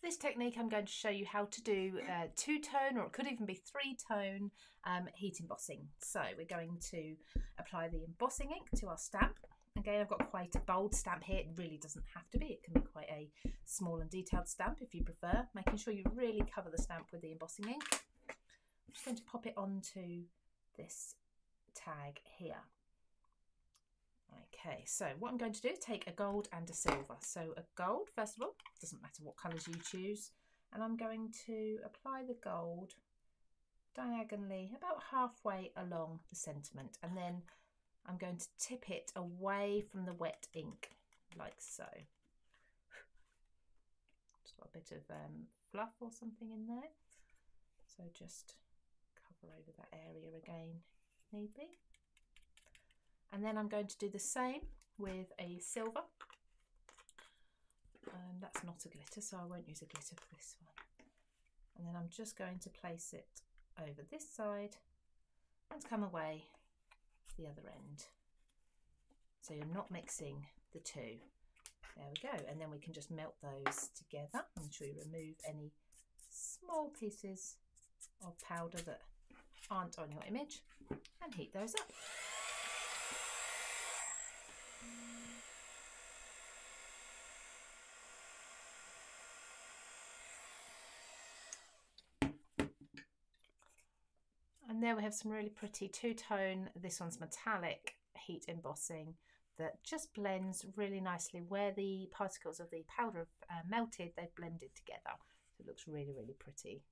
For this technique, I'm going to show you how to do two-tone, or it could even be three-tone heat embossing. So we're going to apply the embossing ink to our stamp. Again, I've got quite a bold stamp here. It really doesn't have to be. It can be quite a small and detailed stamp if you prefer. Making sure you really cover the stamp with the embossing ink. I'm just going to pop it onto this tag here. Okay, so what I'm going to do is take a gold and a silver. So a gold, first of all, doesn't matter what colours you choose, and I'm going to apply the gold diagonally about halfway along the sentiment, and then I'm going to tip it away from the wet ink, like so. Just got a bit of fluff or something in there, so just cover over that area again if need be. And then I'm going to do the same with a silver. And that's not a glitter, so I won't use a glitter for this one. And then I'm just going to place it over this side and come away the other end. So you're not mixing the two. There we go. And then we can just melt those together. Make sure you remove any small pieces of powder that aren't on your image and heat those up. And there we have some really pretty two-tone, this one's metallic heat embossing that just blends really nicely. Where the particles of the powder have melted, they've blended together. So it looks really, really pretty.